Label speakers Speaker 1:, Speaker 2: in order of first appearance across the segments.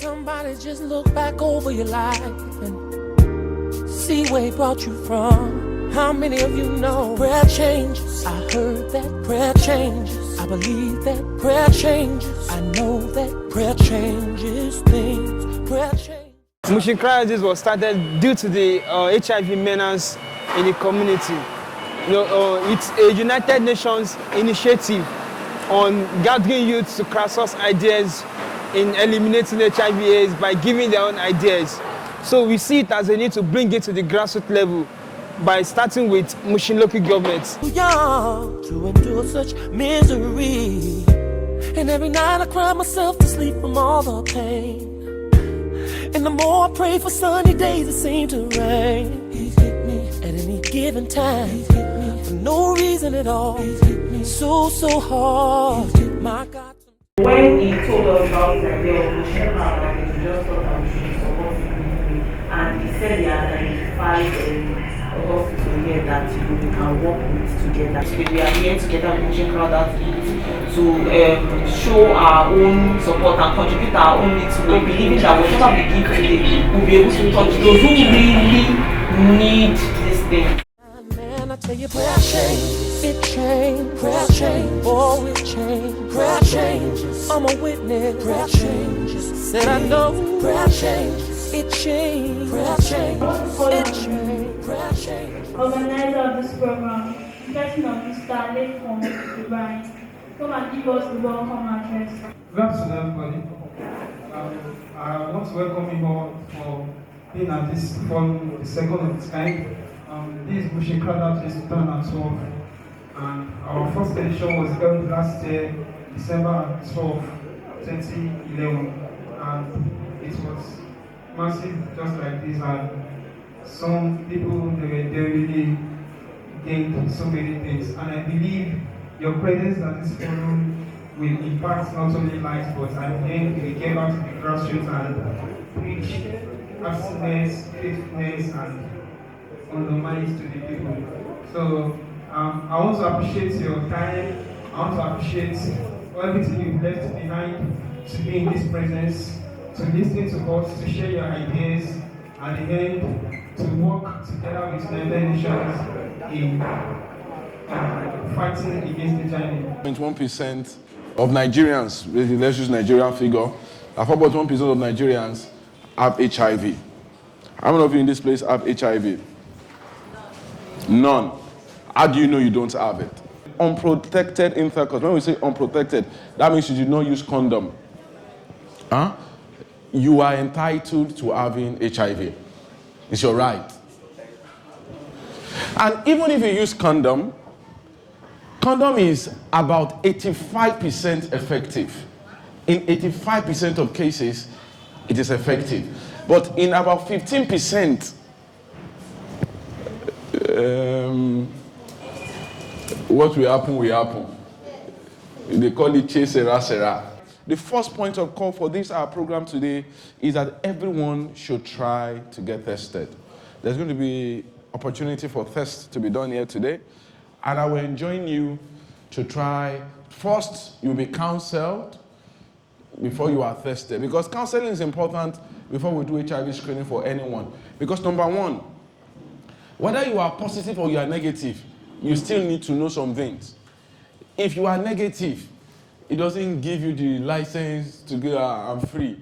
Speaker 1: somebody just look back over your life and see where he brought you from? How many of you know prayer changes? I heard that prayer changes. I believe that prayer changes. I know that prayer changes things. Prayer changes.
Speaker 2: MushinCrowdOutAids was started due to the HIV menace in the community. It's a United Nations initiative on gathering youth to crowdsource ideas in eliminating HIV/AIDS by giving their own ideas. So we see it as a need to bring it to the grassroots level by starting with Mushin local governments.
Speaker 1: Too young to endure such misery, and every night I cry myself to sleep from all the pain. And the more I pray for sunny days, it seems to rain. He's hit me at any given time. He's hit me for no reason at all. He's hit me so hard. My God.
Speaker 3: When he told us about the idea of MushinCrowdOutAids, we just thought that we should support him. And he said he had identified a hospital here that we can work with together. So we are here together with MushinCrowdOutAids to show our own support and contribute our own little way, believing that whatever we give today, we'll be able to touch those who really need this thing.
Speaker 1: Man, I tell you, prayer changes, it changes, prayer changes, oh it changes, prayer changes, I'm a witness, prayer changes, said I know, prayer changes, it changes, prayer changes, it changes, prayer changes.
Speaker 4: Organizer of this program, person of Mr. Lekon Ibrahim, come and give us the welcome address.
Speaker 5: Good afternoon, everybody. I want to welcome you all for being at this forum, the second of its kind. This is MushinCrowdOutAids 2012, and our first edition was held last year, December 12, 2011, and it was massive, just like this. And some people they really gained so many things, and I believe your presence at this forum will impact not only lives, but at the end we get back to the grassroots and preach abstinence, faithfulness, and on the minds to the people. So I want to appreciate your time. I want to appreciate everything you've left behind to be in this presence, to listen to us, to share your ideas, at the end to work together with the United Nations in fighting against HIV.
Speaker 6: 1% of Nigerians, let's use Nigerian figure, about 1% of Nigerians have HIV. How many of you in this place have HIV? None. How do you know you don't have it? Unprotected intercourse. When we say unprotected, that means you did not use condom. Huh? You are entitled to having HIV. It's your right. And even if you use condom is about 85% effective. In 85% of cases, it is effective. But in about 15%, what will happen will happen. They call it che sera sera. The first point of call for this our program today is that everyone should try to get tested. There's going to be opportunity for tests to be done here today, and I will enjoin you to try. First, you'll be counseled before you are tested, because counseling is important before we do HIV screening for anyone. Because number one, whether you are positive or you are negative, you still need to know some things. If you are negative, it doesn't give you the license to go, I'm free.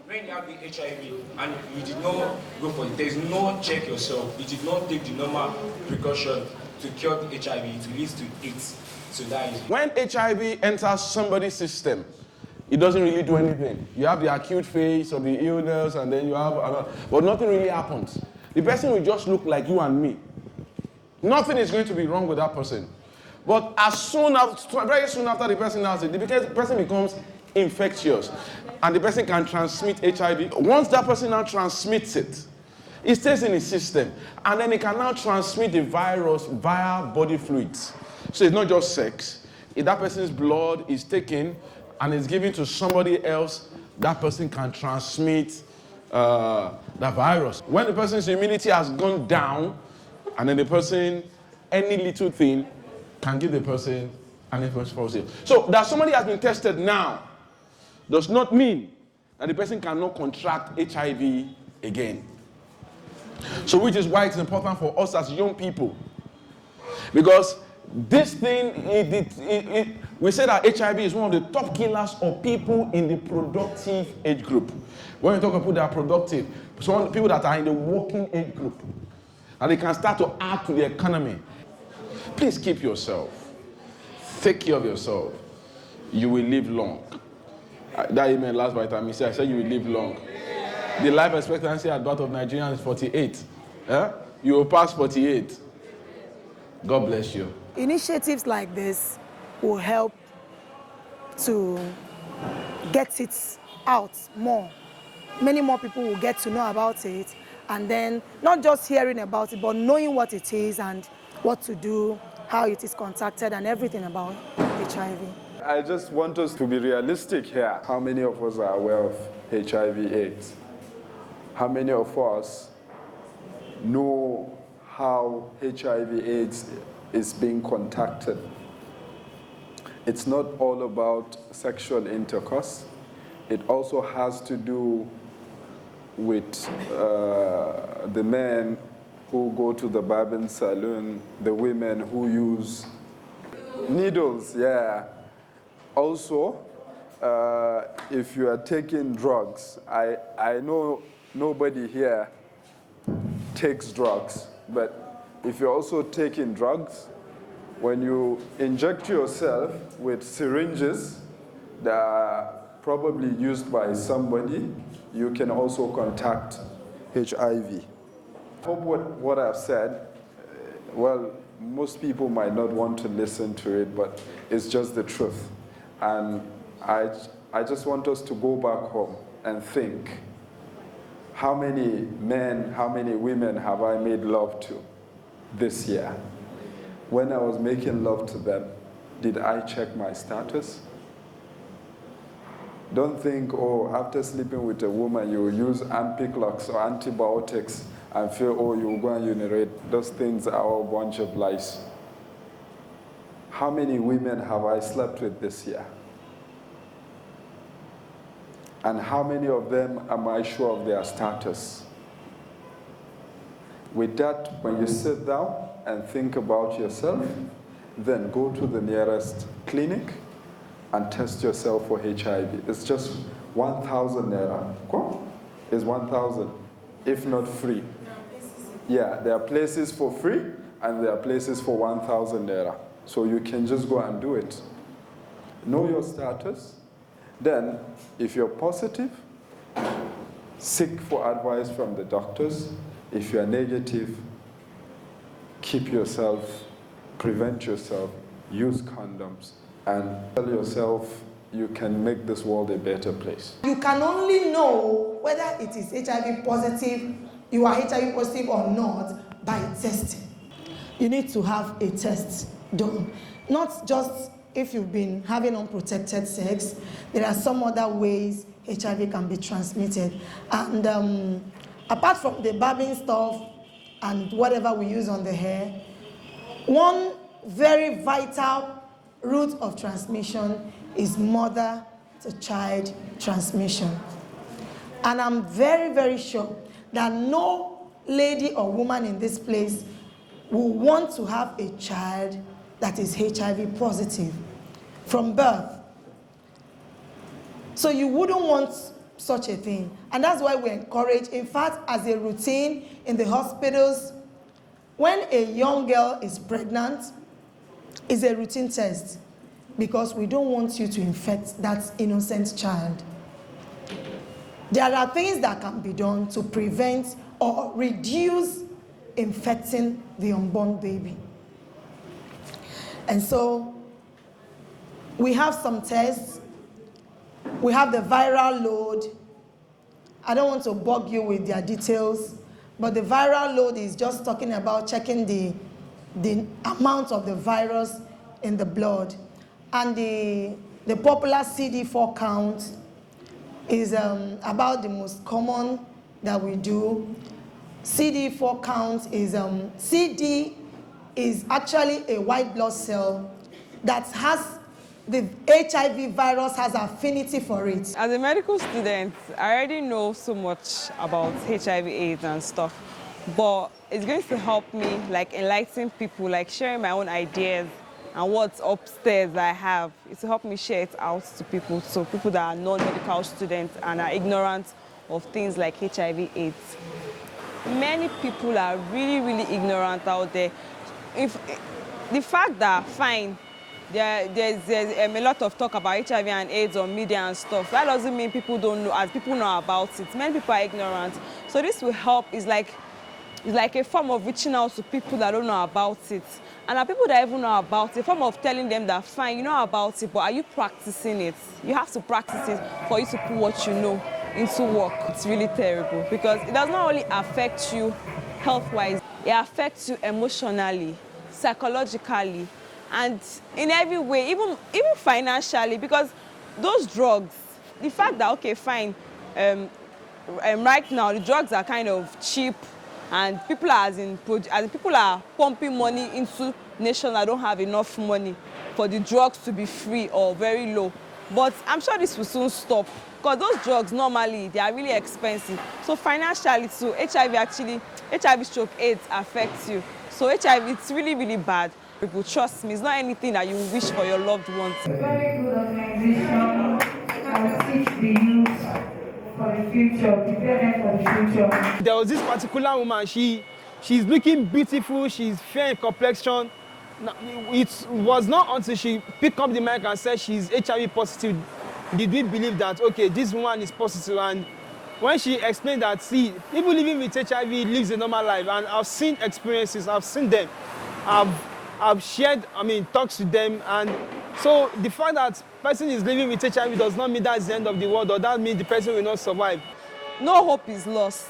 Speaker 7: When you have the HIV and you did not go for it, there is no check yourself, you did not take the normal precaution to cure the HIV, it leads to AIDS. So that is...
Speaker 6: When HIV enters somebody's system, it doesn't really do anything. You have the acute phase of the illness, and then you have another, but nothing really happens. The person will just look like you and me. Nothing is going to be wrong with that person. But very soon after the person has it, the person becomes infectious, and the person can transmit HIV. Once that person now transmits it, it stays in his system, and then it can now transmit the virus via body fluids. So it's not just sex. If that person's blood is taken and is given to somebody else, that person can transmit the virus. When the person's immunity has gone down, and then the person, any little thing, can give the person an infection. So that somebody has been tested now does not mean and the person cannot contract HIV again. So which is why it's important for us as young people. Because this thing, we say that HIV is one of the top killers of people in the productive age group. When we talk about people that are productive, some people that are in the working age group, and they can start to add to the economy. Please keep yourself. Take care of yourself. You will live long. That email last vitamin C, I said you will live long. The life expectancy at birth of Nigerians is 48. You will pass 48. God bless you.
Speaker 8: Initiatives like this will help to get it out more. Many more people will get to know about it, and then not just hearing about it, but knowing what it is and what to do, how it is contacted, and everything about HIV.
Speaker 9: I just want us to be realistic here. How many of us are aware of HIV/AIDS? How many of us know how HIV/AIDS is being contacted? It's not all about sexual intercourse. It also has to do with the men who go to the barbing salon, the women who use needles, yeah. Also, if you are taking drugs, I know nobody here takes drugs, but if you're also taking drugs, when you inject yourself with syringes that are probably used by somebody, you can also contact HIV. I hope what I've said, well, most people might not want to listen to it, but it's just the truth. And I just want us to go back home and think, how many men, how many women have I made love to this year? When I was making love to them, did I check my status? Don't think, oh, after sleeping with a woman, you will use Ampiclox or antibiotics and feel, oh, you will go and urinate. Those things are a bunch of lies. How many women have I slept with this year? And how many of them am I sure of their status? With that, when you sit down and think about yourself, then go to the nearest clinic and test yourself for HIV. It's just 1,000 naira. It's 1,000, if not free. Yeah, there are places for free and there are places for 1,000 naira. So you can just go and do it. Know your status. Then, if you're positive, seek for advice from the doctors. If you're negative, keep yourself, prevent yourself, use condoms, and tell yourself you can make this world a better place.
Speaker 8: You can only know whether it is HIV positive, you are HIV positive or not, by testing. You need to have a test done. Not just if you've been having unprotected sex, there are some other ways HIV can be transmitted. And apart from the barbing stuff and whatever we use on the hair, one very vital route of transmission is mother-to-child transmission. And I'm very, very sure that no lady or woman in this place will want to have a child that is HIV positive from birth. So you wouldn't want such a thing. And that's why we encourage, in fact, as a routine in the hospitals, when a young girl is pregnant, it's a routine test, because we don't want you to infect that innocent child. There are things that can be done to prevent or reduce infecting the unborn baby. And so we have some tests. We have the viral load. I don't want to bug you with their details, but the viral load is just talking about checking the amount of the virus in the blood. And the popular CD4 count is about the most common that we do. CD4 count is, CD is actually a white blood cell that has the HIV virus has affinity for it.
Speaker 10: As a medical student, I already know so much about HIV/AIDS and stuff, but it's going to help me like enlighten people, like sharing my own ideas and what's upstairs I have. It's to help me share it out to people, so people that are non-medical students and are ignorant of things like HIV/AIDS. Many people are really ignorant out there. If the fact that fine, there's a lot of talk about HIV and AIDS on media and stuff, that doesn't mean people don't know, as people know about it. Many people are ignorant. So this will help. It's like a form of reaching out to people that don't know about it. And are people that even know about it, a form of telling them that fine, you know about it, but are you practicing it? You have to practice it for you to put what you know into work. It's really terrible because it does not only affect you health-wise, it affects you emotionally, psychologically, and in every way, even financially, because those drugs, the fact that, okay, fine, right now the drugs are kind of cheap and people are pumping money into nations that don't have enough money for the drugs to be free or very low. But I'm sure this will soon stop because those drugs normally, they are really expensive. So financially too, HIV/AIDS affects you. So HIV, it's really bad. People, trust me, it's not anything that you wish for your loved ones.
Speaker 11: Very good organization. I will teach the youth for the future, prepare them for the future.
Speaker 2: There was this particular woman, she's looking beautiful, she's fair in complexion. It was not until she picked up the mic and said she's HIV positive did we believe that, okay, this woman is positive. And when she explained that, see, people living with HIV lives a normal life, and I've seen experiences, I've seen them, I've shared, talks with them, and so the fact that person is living with HIV does not mean that's the end of the world, or that means the person will not survive.
Speaker 10: No hope is lost.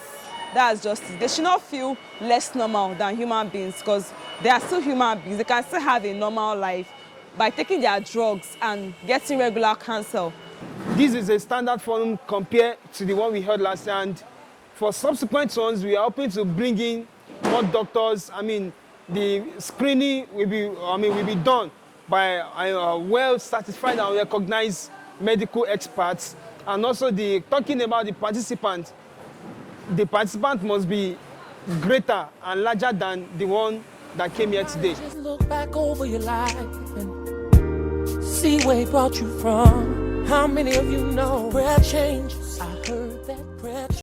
Speaker 10: That's just it. They should not feel less normal than human beings because they are still human beings. They can still have a normal life by taking their drugs and getting regular cancer.
Speaker 2: This is a standard forum compared to the one we heard last year, and for subsequent ones, we are hoping to bring in more doctors. The screening will be done by well-certified and recognized medical experts, and also talking about the participant. The participant must be greater and larger than the one that came here today.
Speaker 1: Just look back over your life and see where it brought you from. How many of you know prayer changes? I heard